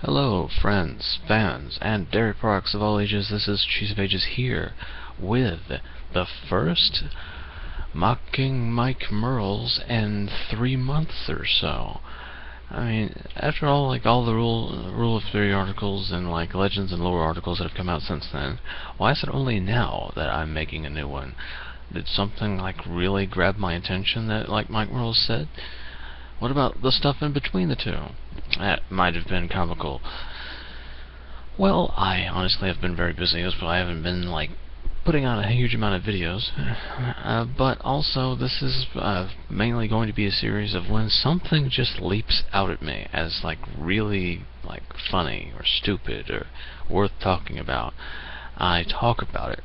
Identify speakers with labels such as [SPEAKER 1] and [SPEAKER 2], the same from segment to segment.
[SPEAKER 1] Hello, friends, fans, and dairy products of all ages. This is Cheese of Ages here with the first mocking Mike Mearls in 3 months or so. I mean, after all, all the rule of 3 articles and legends and lore articles that have come out since then, why is it only now that I'm making a new one? Did something really grab my attention that Mike Mearls said? What about the stuff in between the two? That might have been comical. Well, I honestly have been very busy, that's why I haven't been putting out a huge amount of videos. But also, this is mainly going to be a series of when something just leaps out at me as really funny or stupid or worth talking about. I talk about it.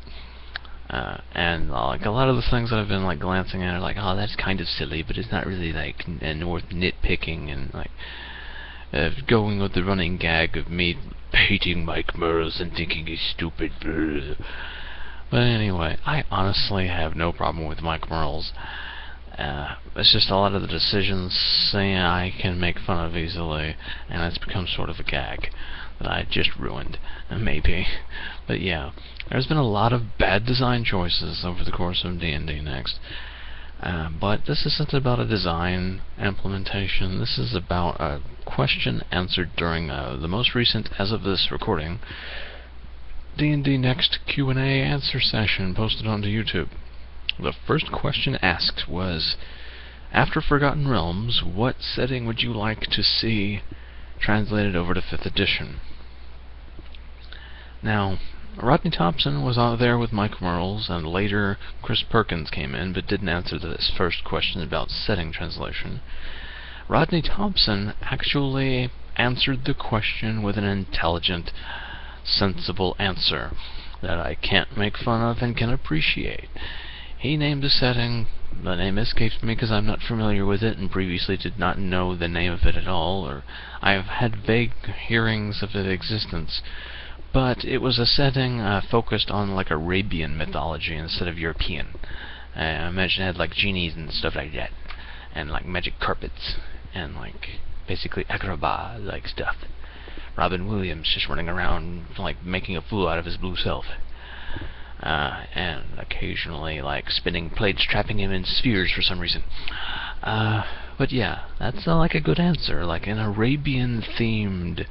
[SPEAKER 1] And a lot of the things that I've been glancing at are oh, that's kind of silly, but it's not really worth nitpicking and going with the running gag of me hating Mike Mearls and thinking he's stupid. But anyway, I honestly have no problem with Mike Mearls. It's just a lot of the decisions I can make fun of easily, and it's become sort of a gag that I just ruined, maybe. But yeah, there's been a lot of bad design choices over the course of D&D Next. But this isn't about a design implementation. This is about a question answered during the most recent, as of this recording, D&D Next Q&A answer session posted onto YouTube. The first question asked was, after Forgotten Realms, what setting would you like to see translated over to 5th edition? Now, Rodney Thompson was out there with Mike Mearls, and later Chris Perkins came in, but didn't answer this first question about setting translation. Rodney Thompson actually answered the question with an intelligent, sensible answer that I can't make fun of and can appreciate. He named a setting. The name escapes me because I'm not familiar with it and previously did not know the name of it at all, or I have had vague hearings of its existence. But it was a setting focused on Arabian mythology instead of European. I imagine it had genies and stuff like that, and magic carpets, and basically Agrabah stuff. Robin Williams just running around making a fool out of his blue self. And occasionally spinning plates, trapping him in spheres for some reason. But yeah, that's a good answer, an Arabian themed,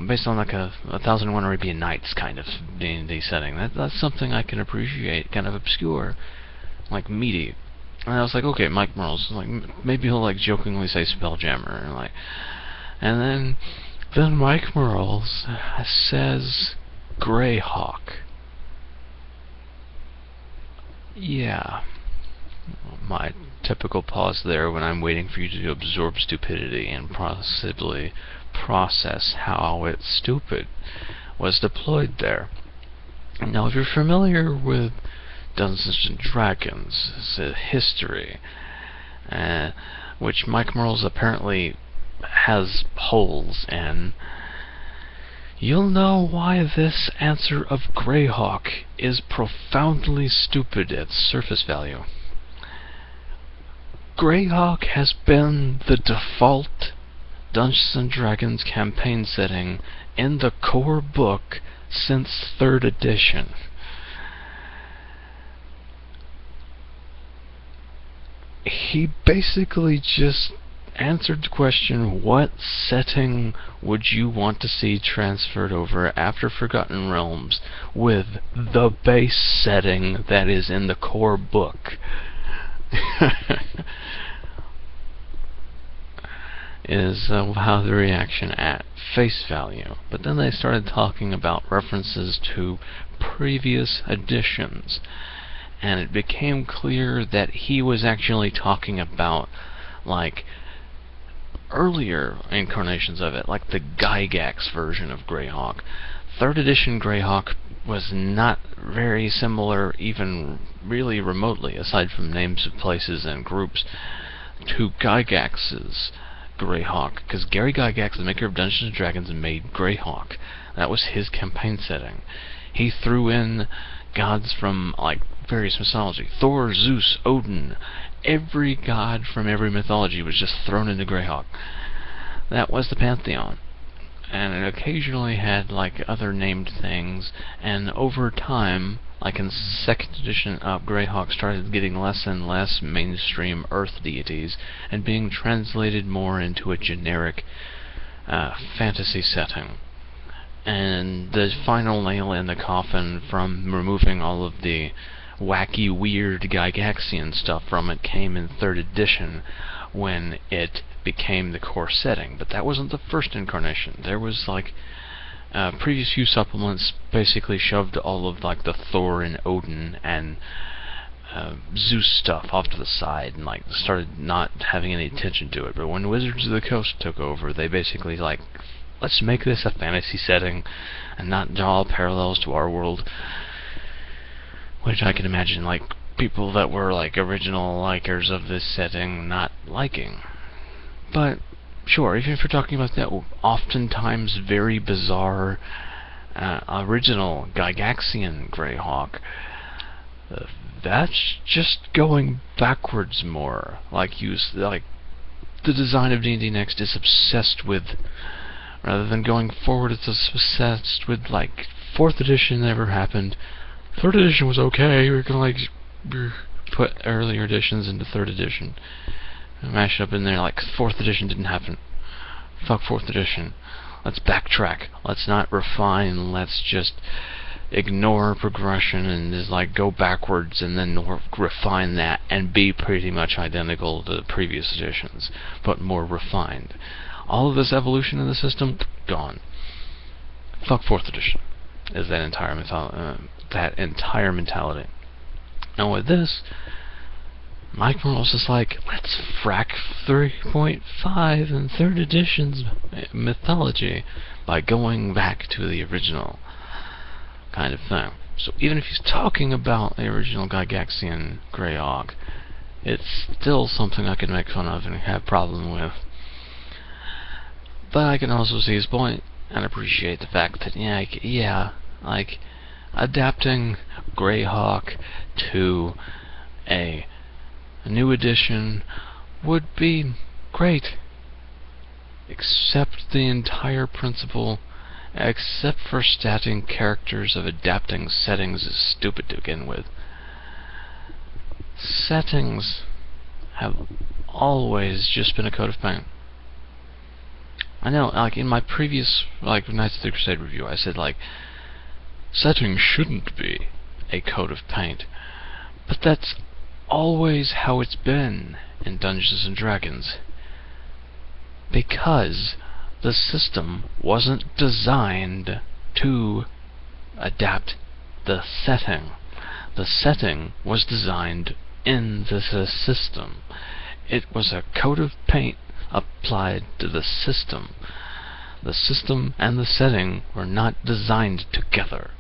[SPEAKER 1] based on a 1001 Arabian Nights kind of D&D setting. That's something I can appreciate, kind of obscure, meaty. And I was okay, Mike Mearls, maybe he'll jokingly say Spelljammer, and then Mike Mearls says Greyhawk. Yeah. My typical pause there when I'm waiting for you to absorb stupidity and possibly process how it's stupid was deployed there. Now, if you're familiar with Dungeons and Dragons, it's a history, which Mike Mearls apparently has holes in, you'll know why this answer of Greyhawk is profoundly stupid at surface value. Greyhawk has been the default Dungeons & Dragons campaign setting in the core book since 3rd edition. He basically just answered the question, what setting would you want to see transferred over after Forgotten Realms, with the base setting that is in the core book? Is how the reaction at face value. But then they started talking about references to previous editions, and it became clear that he was actually talking about earlier incarnations of it, the Gygax version of Greyhawk. 3rd edition Greyhawk was not very similar, even really remotely, aside from names of places and groups, to Gygax's Greyhawk, because Gary Gygax, the maker of Dungeons & Dragons, made Greyhawk. That was his campaign setting. He threw in gods from various mythology. Thor, Zeus, Odin, every god from every mythology was just thrown into Greyhawk. That was the pantheon. and it occasionally had like other named things, and over time, like in 2nd edition, Greyhawk started getting less and less mainstream Earth deities and being translated more into a generic fantasy setting. And the final nail in the coffin from removing all of the wacky, weird Gygaxian stuff from it came in 3rd edition, when it became the core setting. But that wasn't the first incarnation. There was like previous few supplements basically shoved all of like the Thor and Odin and Zeus stuff off to the side and like started not having any attention to it. But when Wizards of the Coast took over, they basically like, let's make this a fantasy setting and not draw parallels to our world, which I can imagine like people that were like original likers of this setting not liking. But sure, even if you're talking about that oftentimes very bizarre original Gygaxian Greyhawk, that's just going backwards more. Like the design of D&D Next is obsessed with, rather than going forward, it's obsessed with like 4th edition never happened. 3rd edition was okay. We're gonna like put earlier editions into 3rd edition, mash it up in there. Like 4th edition didn't happen. Fuck 4th edition. Let's backtrack. Let's not refine. Let's just ignore progression and just like go backwards and then refine that and be pretty much identical to the previous editions, but more refined. All of this evolution in the system, gone. Fuck 4th edition. Is that entire mentality. And with this, Mike Mearls is like, let's frack 3.5 and 3rd edition's mythology by going back to the original kind of thing. So even if he's talking about the original Gygaxian Greyhawk, it's still something I can make fun of and have a problem with. But I can also see his point and appreciate the fact that, like adapting Greyhawk to a new edition would be great, except the entire principle, except for statting characters of adapting settings, is stupid to begin with. Settings have always just been a coat of paint. I know, like in my previous Knights of the Crusade review, I said like settings shouldn't be a coat of paint, but that's always how it's been in Dungeons and Dragons, because the system wasn't designed to adapt the setting. The setting was designed in the system. It was a coat of paint applied to the system. The system and the setting were not designed together,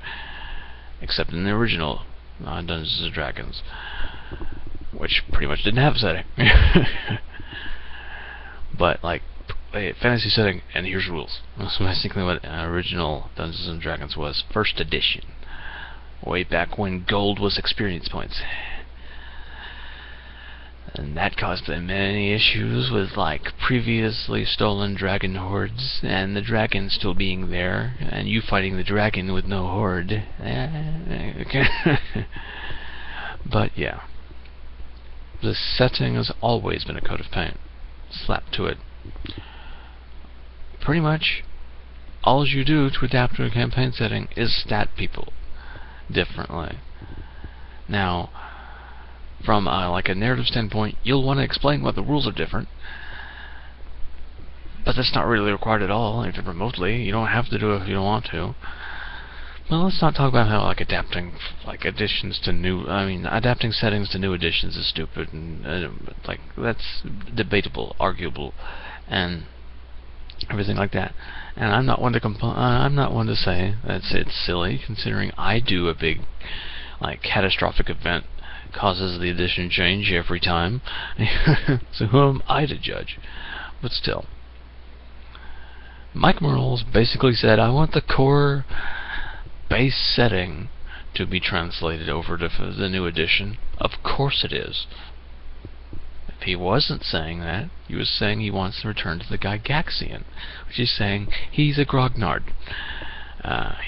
[SPEAKER 1] except in the original Dungeons and Dragons, which pretty much didn't have a setting. But like a fantasy setting, and here's rules. That's basically what original Dungeons and Dragons was, 1st edition, way back when gold was experience points. And that caused many issues with like previously stolen dragon hordes and the dragon still being there and you fighting the dragon with no horde. But yeah, the setting has always been a coat of paint slapped to it. Pretty much all you do to adapt to a campaign setting is stat people differently. Now, from like a narrative standpoint, you'll want to explain why the rules are different, but that's not really required at all. If remotely, you don't have to do it if you don't want to. Well, let's not talk about how like adapting additions to adapting settings to new editions is stupid and like that's debatable, arguable, and everything like that. And I'm not one to I'm not one to say that it's silly, considering I do a big like catastrophic event causes the edition change every time. So who am I to judge? But still, Mike Mearls basically said, I want the core base setting to be translated over to the new edition. Of course it is. he wasn't saying that. He was saying he wants to return to the Gygaxian, which is saying he's a grognard.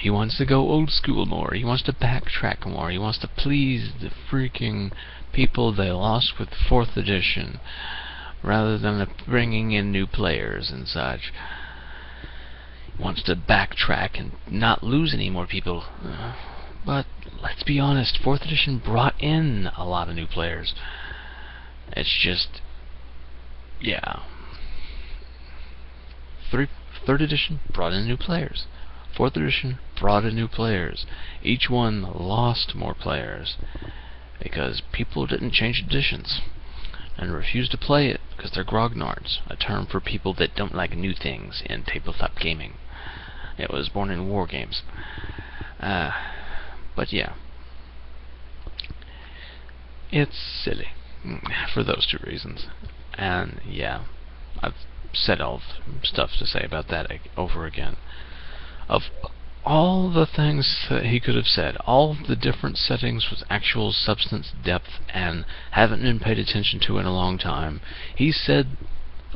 [SPEAKER 1] He wants to go old school more. He wants to backtrack more. He wants to please the freaking people they lost with 4th edition, rather than bringing in new players and such. He wants to backtrack and not lose any more people. But let's be honest, 4th edition brought in a lot of new players. It's just, yeah. 3rd edition brought in new players. 4th edition brought in new players. Each one lost more players because people didn't change editions and refused to play it because they're grognards, a term for people that don't like new things in tabletop gaming. It was born in war games. But yeah, it's silly for those 2 reasons. And yeah, I've said all the stuff to say about that over again. Of all the things that he could have said, all the different settings with actual substance, depth, and haven't been paid attention to in a long time, he said,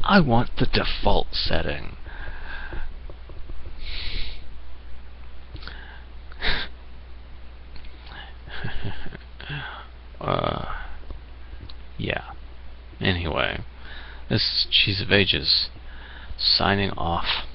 [SPEAKER 1] I want the default setting. Yeah. Anyway, this is Cheese of Ages, signing off.